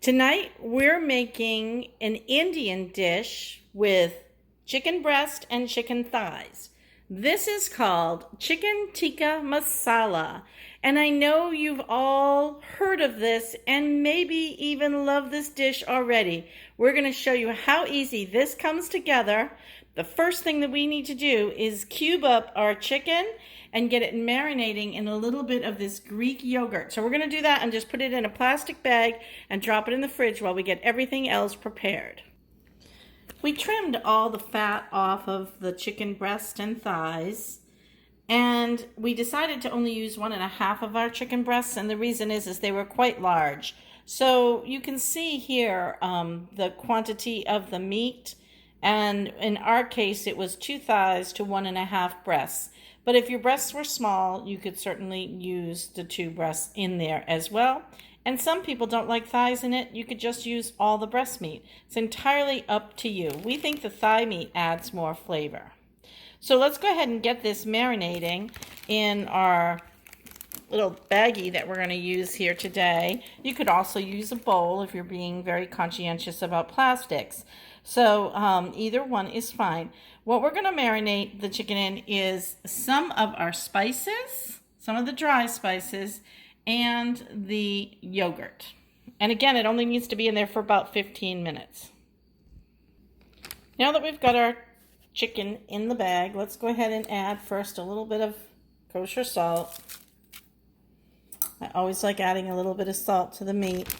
Tonight we're making an Indian dish with chicken breast and chicken thighs. This is called chicken tikka masala. And I know you've all heard of this and maybe even love this dish already. We're going to show you how easy this comes together. The first thing that we need to do is cube up our chicken and get it marinating in a little bit of this Greek yogurt. So we're going to do that and just put it in a plastic bag and drop it in the fridge while we get everything else prepared. We trimmed all the fat off of the chicken breast and thighs, and we decided to only use 1.5 of our chicken breasts, and the reason is they were quite large. So you can see here the quantity of the meat, and in our case it was 2 thighs to 1.5 breasts. But if your breasts were small, you could certainly use the 2 breasts in there as well. And some people don't like thighs in it. You could just use all the breast meat. It's entirely up to you. We think the thigh meat adds more flavor. So let's go ahead and get this marinating in our little baggie that we're going to use here today. You could also use a bowl if you're being very conscientious about plastics. So either one is fine. What we're going to marinate the chicken in is some of our spices, some of the dry spices, and the yogurt. And again, it only needs to be in there for about 15 minutes. Now that we've got our chicken in the bag, let's go ahead and add first a little bit of kosher salt. I always like adding a little bit of salt to the meat.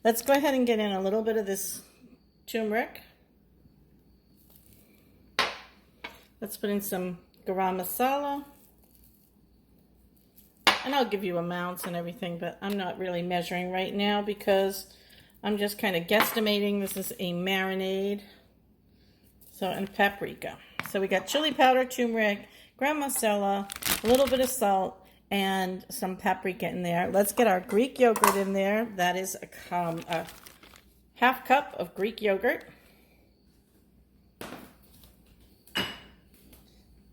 Let's go ahead and get in a little bit of this turmeric. Let's put in some garam masala. And I'll give you amounts and everything, but I'm not really measuring right now because I'm just kind of guesstimating. This is a marinade. So, and paprika. So we got chili powder, turmeric, garam masala, a little bit of salt, and some paprika in there. Let's get our Greek yogurt in there. That is a half cup of Greek yogurt.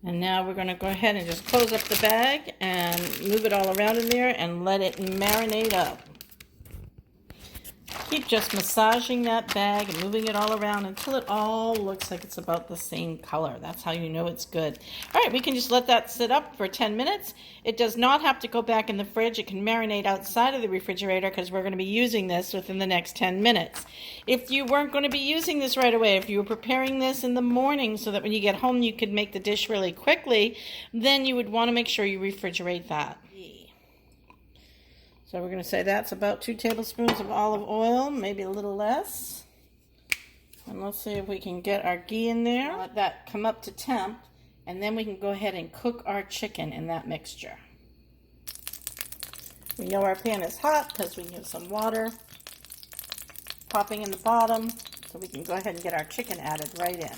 And now we're going to go ahead and just close up the bag and move it all around in there and let it marinate up. Keep just massaging that bag and moving it all around until it all looks like it's about the same color. That's how you know it's good. All right, we can just let that sit up for 10 minutes. It does not have to go back in the fridge. It can marinate outside of the refrigerator because we're going to be using this within the next 10 minutes. If you weren't going to be using this right away, if you were preparing this in the morning so that when you get home you could make the dish really quickly, then you would want to make sure you refrigerate that. So we're going to say that's about 2 tablespoons of olive oil, maybe a little less. And let's see if we can get our ghee in there. Let that come up to temp, and then we can go ahead and cook our chicken in that mixture. We know our pan is hot because we have some water popping in the bottom, so we can go ahead and get our chicken added right in.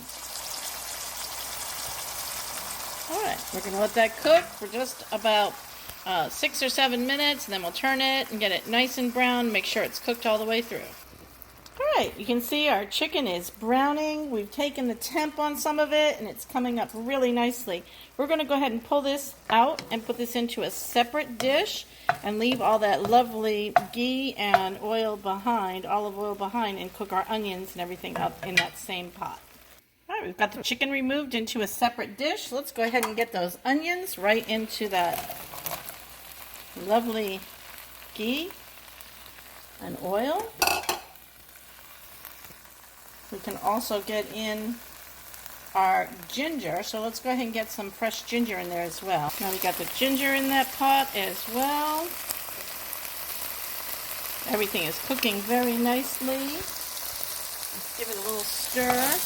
All right, we're going to let that cook for just about 6 or 7 minutes, and then we'll turn it and get it nice and brown. Make sure it's cooked all the way through. All right, you can see our chicken is browning. We've taken the temp on some of it, and it's coming up really nicely. We're going to go ahead and pull this out and put this into a separate dish and leave all that lovely ghee and oil behind, olive oil behind, and cook our onions and everything up in that same pot. All right, we've got the chicken removed into a separate dish. Let's go ahead and get those onions right into that lovely ghee and oil. We can also get in our ginger, so let's go ahead and get some fresh ginger in there as well. Now we got the ginger in that pot as well. Everything is cooking very nicely. Let's give it a little stir.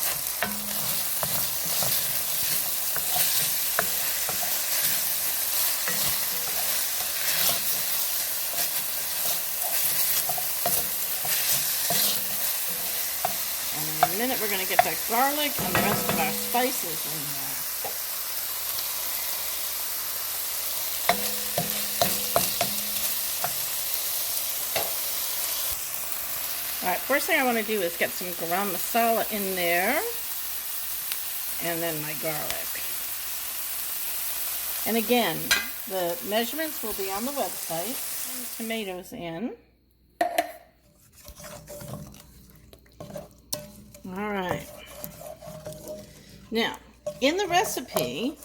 In a minute, we're going to get that garlic and the rest of our spices in there. All right, first thing I want to do is get some garam masala in there, and then my garlic. And again, the measurements will be on the website. And tomatoes in. All right. Now, in the recipe,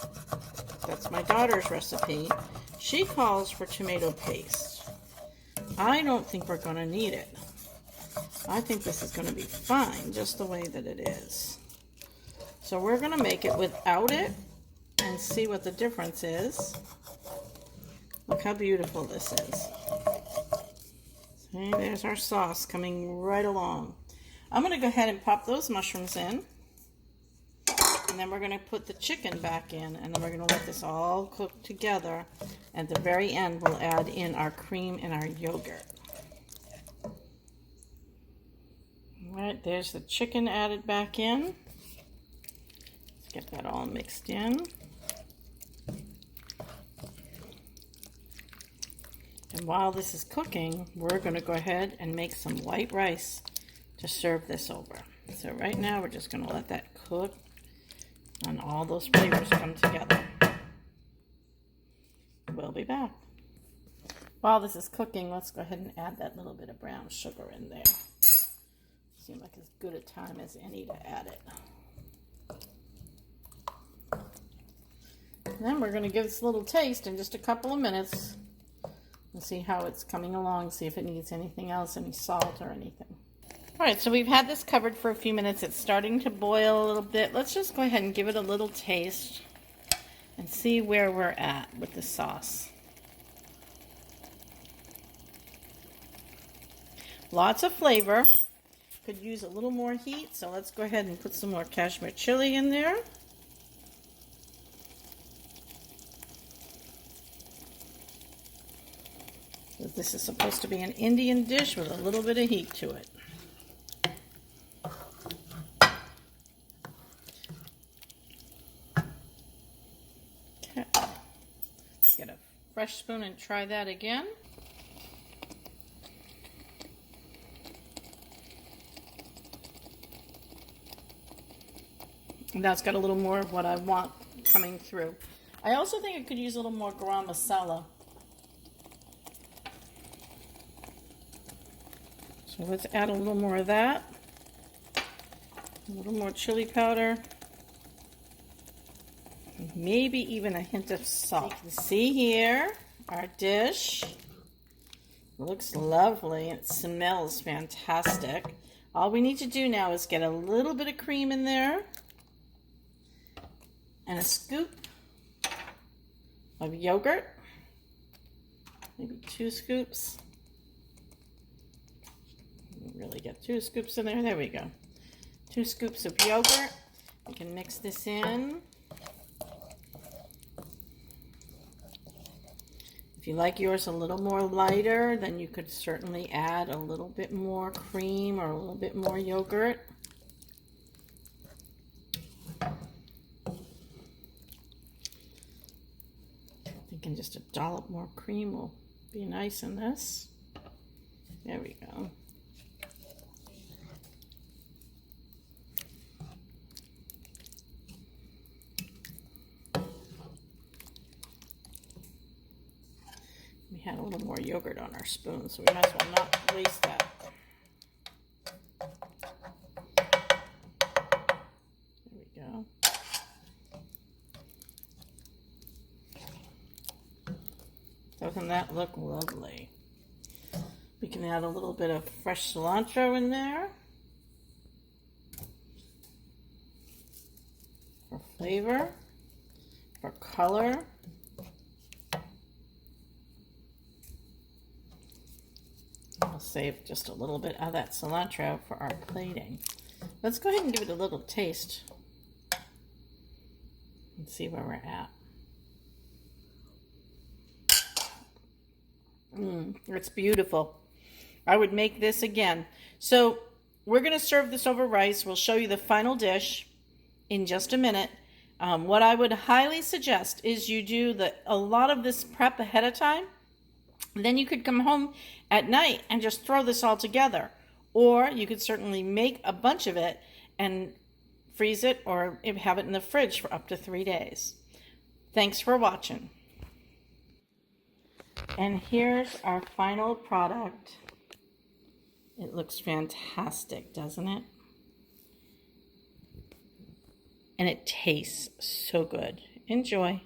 that's my daughter's recipe, she calls for tomato paste. I don't think we're going to need it. I think this is going to be fine just the way that it is. So we're going to make it without it and see what the difference is. Look how beautiful this is. See, there's our sauce coming right along. I'm going to go ahead and pop those mushrooms in. And then we're going to put the chicken back in, and then we're going to let this all cook together. At the very end, we'll add in our cream and our yogurt. All right, there's the chicken added back in. Let's get that all mixed in. And while this is cooking, we're going to go ahead and make some white rice to serve this over. So right now, we're just going to let that cook and all those flavors come together. We'll be back. While this is cooking, let's go ahead and add that little bit of brown sugar in there. Seems like as good a time as any to add it. And then we're going to give this a little taste in just a couple of minutes and see how it's coming along, see if it needs anything else, any salt or anything. All right, so we've had this covered for a few minutes. It's starting to boil a little bit. Let's just go ahead and give it a little taste and see where we're at with the sauce. Lots of flavor. Could use a little more heat, so let's go ahead and put some more cashmere chili in there. This is supposed to be an Indian dish with a little bit of heat to it. Okay. Let's get a fresh spoon and try that again. And that's got a little more of what I want coming through. I also think I could use a little more garam masala. So let's add a little more of that. A little more chili powder. Maybe even a hint of salt. You can see here our dish. Looks lovely. It smells fantastic. All we need to do now is get a little bit of cream in there. And a scoop of yogurt. Maybe 2 scoops. Really get 2 scoops in there. There we go. 2 scoops of yogurt. We can mix this in. If you like yours a little more lighter, then you could certainly add a little bit more cream or a little bit more yogurt. Thinking just a dollop more cream will be nice in this. There we go. We had a little more yogurt on our spoon, so we might as well not waste that. There we go. Doesn't that look lovely? We can add a little bit of fresh cilantro in there for flavor, for color. I'll save just a little bit of that cilantro for our plating. Let's go ahead and give it a little taste and see where we're at. It's beautiful. I would make this again. So we're going to serve this over rice. We'll show you the final dish in just a minute. What I would highly suggest is you do a lot of this prep ahead of time. Then you could come home at night and just throw this all together. Or you could certainly make a bunch of it and freeze it or have it in the fridge for up to 3 days. Thanks for watching. And here's our final product. It looks fantastic, doesn't it? and it tastes so good. Enjoy.